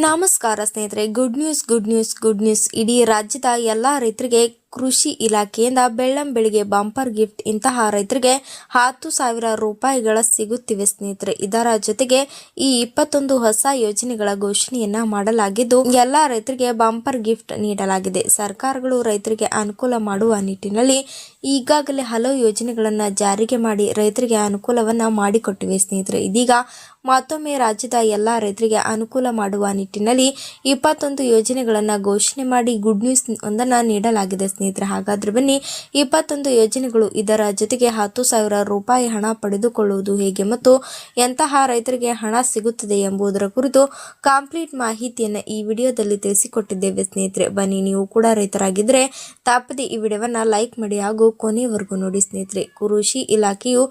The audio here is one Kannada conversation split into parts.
ನಮಸ್ಕಾರ ಸ್ನೇಹಿತರೆ, ಗುಡ್ ನ್ಯೂಸ್ ಇಡೀ ರಾಜ್ಯದ ಎಲ್ಲಾ ರೈತರಿಗೆ ಕೃಷಿ ಇಲಾಖೆಯಿಂದ ಬೆಳ್ಳಂಬೆಳಿಗ್ಗೆ ಬಂಪರ್ ಗಿಫ್ಟ್. ಇಂತಹ ರೈತರಿಗೆ 10,000 ರೂಪಾಯಿಗಳ ಸಿಗುತ್ತಿವೆ ಸ್ನೇಹಿತರೆ. ಇದರ ಜೊತೆಗೆ ಈ 21 ಹೊಸ ಯೋಜನೆಗಳ ಘೋಷಣೆಯನ್ನ ಮಾಡಲಾಗಿದ್ದು ಎಲ್ಲಾ ರೈತರಿಗೆ ಬಂಪರ್ ಗಿಫ್ಟ್ ನೀಡಲಾಗಿದೆ. ಸರ್ಕಾರಗಳು ರೈತರಿಗೆ ಅನುಕೂಲ ಮಾಡುವ ನಿಟ್ಟಿನಲ್ಲಿ ಈಗಾಗಲೇ ಹಲವು ಯೋಜನೆಗಳನ್ನ ಜಾರಿಗೆ ಮಾಡಿ ರೈತರಿಗೆ ಅನುಕೂಲವನ್ನ ಮಾಡಿಕೊಟ್ಟಿವೆ ಸ್ನೇಹಿತರೆ. ಇದೀಗ ಮತ್ತೊಮ್ಮೆ ರಾಜ್ಯದ ಎಲ್ಲಾ ರೈತರಿಗೆ ಅನುಕೂಲ ಮಾಡುವ ನಿಟ್ಟಿನಲ್ಲಿ 21 ಯೋಜನೆಗಳನ್ನ ಘೋಷಣೆ ಮಾಡಿ ಗುಡ್ ನ್ಯೂಸ್ ಒಂದನ್ನ ನೀಡಲಾಗಿದೆ ಸ್ನೇಹಿತರೆ. ಹಾಗಾದ್ರೆ ಬನ್ನಿ 21 ಯೋಜನೆಗಳು, ಇದರ ಜೊತೆಗೆ 10,000 ರೂಪಾಯಿ ಹಣ ಪಡೆದುಕೊಳ್ಳುವುದು ಹೇಗೆ ಮತ್ತು ಎಂತಹ ರೈತರಿಗೆ ಹಣ ಸಿಗುತ್ತದೆ ಎಂಬುದರ ಕುರಿತು ಕಂಪ್ಲೀಟ್ ಮಾಹಿತಿಯನ್ನ ಈ ವಿಡಿಯೋದಲ್ಲಿ ತಿಳಿಸಿಕೊಟ್ಟಿದ್ದೇವೆ ಸ್ನೇಹಿತರೆ. ಬನ್ನಿ, ನೀವು ಕೂಡ ರೈತರಾಗಿದ್ದರೆ ತಪ್ಪದೆ ಈ ವಿಡಿಯೋವನ್ನ ಲೈಕ್ ಮಾಡಿ ಹಾಗೂ ಕೊನೆಯವರೆಗೂ ನೋಡಿ ಸ್ನೇಹಿತರೆ. ಕೃಷಿ ಇಲಾಖೆಯು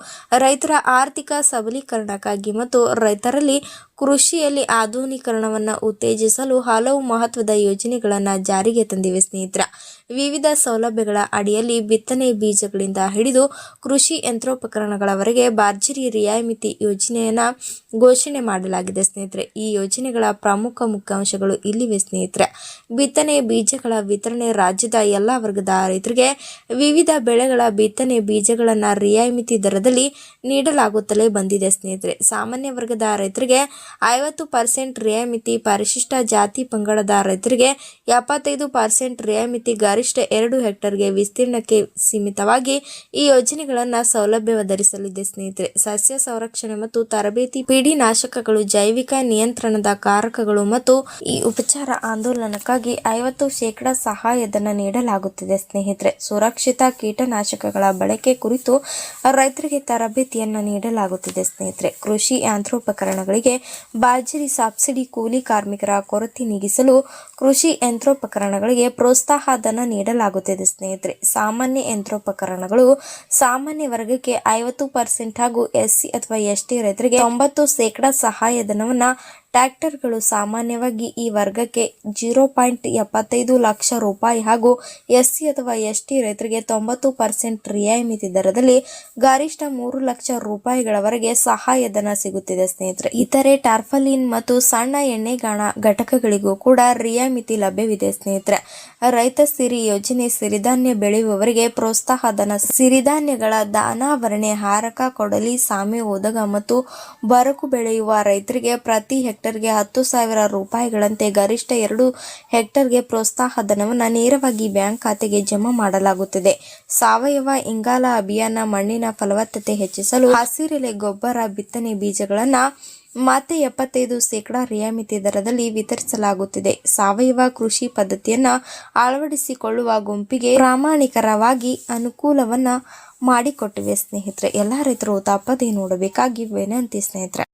ರೈತರ ಆರ್ಥಿಕ ಸಬಲೀಕರಣಕ್ಕಾಗಿ ಮತ್ತು ರೈತರಲ್ಲಿ ಕೃಷಿಯಲ್ಲಿ ಆಧುನೀಕರಣವನ್ನು ಉತ್ತೇಜಿಸಲು ಹಲವು ಮಹತ್ವದ ಯೋಜನೆಗಳನ್ನು ಜಾರಿಗೆ ತಂದಿವೆ ಸ್ನೇಹಿತರೆ. ವಿವಿಧ ಸೌಲಭ್ಯಗಳ ಅಡಿಯಲ್ಲಿ ಬಿತ್ತನೆ ಬೀಜಗಳಿಂದ ಹಿಡಿದು ಕೃಷಿ ಯಂತ್ರೋಪಕರಣಗಳವರೆಗೆ ಭರ್ಜರಿ ರಿಯಾಯಿತಿ ಯೋಜನೆಯನ್ನ ಘೋಷಣೆ ಮಾಡಲಾಗಿದೆ ಸ್ನೇಹಿತರೆ. ಈ ಯೋಜನೆಗಳ ಪ್ರಮುಖ ಮುಖ್ಯಾಂಶಗಳು ಇಲ್ಲಿವೆ ಸ್ನೇಹಿತರೆ. ಬಿತ್ತನೆ ಬೀಜಗಳ ವಿತರಣೆ. ರಾಜ್ಯದ ಎಲ್ಲ ವರ್ಗದ ರೈತರಿಗೆ ವಿವಿಧ ಬೆಳೆಗಳ ಬಿತ್ತನೆ ಬೀಜಗಳನ್ನು ರಿಯಾಯಿತಿ ದರದಲ್ಲಿ ನೀಡಲಾಗುತ್ತಲೇ ಬಂದಿದೆ ಸ್ನೇಹಿತರೆ. ಸಾಮಾನ್ಯ ವರ್ಗದ ರೈತರಿಗೆ 50% ರಿಯಾಯಿತಿ, ಪರಿಶಿಷ್ಟ ಜಾತಿ ಪಂಗಡದ ರೈತರಿಗೆ 75% ರಿಯಾಯಿತಿ, ಗರಿಷ್ಠ 2 ಹೆಕ್ಟರ್ಗೆ ವಿಸ್ತೀರ್ಣಕ್ಕೆ ಸೀಮಿತವಾಗಿ ಈ ಯೋಜನೆಗಳನ್ನು ಸೌಲಭ್ಯ ಒದಗಿಸಲಿದೆ ಸ್ನೇಹಿತರೆ. ಸಸ್ಯ ಸಂರಕ್ಷಣೆ ಮತ್ತು ತರಬೇತಿ, ಪೀಡಿನಾಶಕಗಳು, ಜೈವಿಕ ನಿಯಂತ್ರಣದ ಕಾರಕಗಳು ಮತ್ತು ಈ ಉಪಚಾರ ಆಂದೋಲನಕ್ಕಾಗಿ 50% ಸಹಾಯಧನ ನೀಡಲಾಗುತ್ತಿದೆ ಸ್ನೇಹಿತರೆ. ಸುರಕ್ಷಿತ ಕೀಟನಾಶಕಗಳ ಬಳಕೆ ಕುರಿತು ರೈತರಿಗೆ ತರಬೇತಿಯನ್ನು ನೀಡಲಾಗುತ್ತಿದೆ ಸ್ನೇಹಿತರೆ. ಕೃಷಿ ಯಂತ್ರೋಪಕರಣಗಳಿಗೆ ಭರ್ಜರಿ ಸಬ್ಸಿಡಿ, ಕೂಲಿ ಕಾರ್ಮಿಕರ ಕೊರತೆ ನೀಗಿಸಲು ಕೃಷಿ ಯಂತ್ರೋಪಕರಣಗಳಿಗೆ ಪ್ರೋತ್ಸಾಹ ಧನ ನೀಡಲಾಗುತ್ತಿದೆ ಸ್ನೇಹಿತರೆ. ಸಾಮಾನ್ಯ ಯಂತ್ರೋಪಕರಣಗಳು. ಸಾಮಾನ್ಯ ವರ್ಗಕ್ಕೆ 50% ಹಾಗೂ ಎಸ್ಸಿ ಅಥವಾ ಎಸ್ಟಿ ರೈತರಿಗೆ 90% ಸಹಾಯಧನವನ್ನ. ಟ್ರ್ಯಾಕ್ಟರ್ಗಳು. ಸಾಮಾನ್ಯವಾಗಿ ಈ ವರ್ಗಕ್ಕೆ 0.75 ಲಕ್ಷ ರೂಪಾಯಿ ಹಾಗೂ ಎಸ್ಸಿ ಅಥವಾ ಎಸ್ಟಿ ರೈತರಿಗೆ 90% ರಿಯಾಯಿತಿ ದರದಲ್ಲಿ ಗರಿಷ್ಠ 3 ಲಕ್ಷ ರೂಪಾಯಿಗಳವರೆಗೆ ಸಹಾಯಧನ ಸಿಗುತ್ತಿದೆ ಸ್ನೇಹಿತರೆ. ಇತರೆ ಟಾರ್ಪಾಲಿನ್ ಮತ್ತು ಸಣ್ಣ ಎಣ್ಣೆಗಾಣ ಘಟಕಗಳಿಗೂ ಕೂಡ ರಿಯಾಯಿತಿ ಲಭ್ಯವಿದೆ ಸ್ನೇಹಿತರೆ. ರೈತ ಸಿರಿ ಯೋಜನೆ. ಸಿರಿಧಾನ್ಯ ಬೆಳೆಯುವವರಿಗೆ ಪ್ರೋತ್ಸಾಹ ಧನ. ಸಿರಿಧಾನ್ಯಗಳ ದಾನಾವರಣೆ. ಹಾರಕ, ಕೊಡಲಿ, ಸಾಮೆ, ಓದಗ ಮತ್ತು ಬರಗು ಬೆಳೆಯುವ ರೈತರಿಗೆ ಪ್ರತಿ ಹೆಕ್ಟರ್ಗೆ 10,000 ರೂಪಾಯಿಗಳಂತೆ ಗರಿಷ್ಠ 2 ಹೆಕ್ಟರ್ಗೆ ಪ್ರೋತ್ಸಾಹ ಧನವನ್ನು ನೇರವಾಗಿ ಬ್ಯಾಂಕ್ ಖಾತೆಗೆ ಜಮಾ ಮಾಡಲಾಗುತ್ತದೆ. ಸಾವಯವ ಇಂಗಾಲ ಅಭಿಯಾನ. ಮಣ್ಣಿನ ಫಲವತ್ತತೆ ಹೆಚ್ಚಿಸಲು ಹಸಿರೆಲೆ ಗೊಬ್ಬರ, ಬಿತ್ತನೆ ಬೀಜಗಳನ್ನು ಮತ್ತೆ 75% ರಿಯಾಯಿತಿ ದರದಲ್ಲಿ ವಿತರಿಸಲಾಗುತ್ತಿದೆ. ಸಾವಯವ ಕೃಷಿ ಪದ್ಧತಿಯನ್ನ ಅಳವಡಿಸಿಕೊಳ್ಳುವ ಗುಂಪಿಗೆ ಪ್ರಾಮಾಣಿಕರವಾಗಿ ಅನುಕೂಲವನ್ನ ಮಾಡಿಕೊಟ್ಟಿವೆ ಸ್ನೇಹಿತರೆ. ಎಲ್ಲ ರೈತರು ತಪ್ಪದೇ ನೋಡಬೇಕಾಗಿ ವಿನಂತಿ ಸ್ನೇಹಿತರೆ.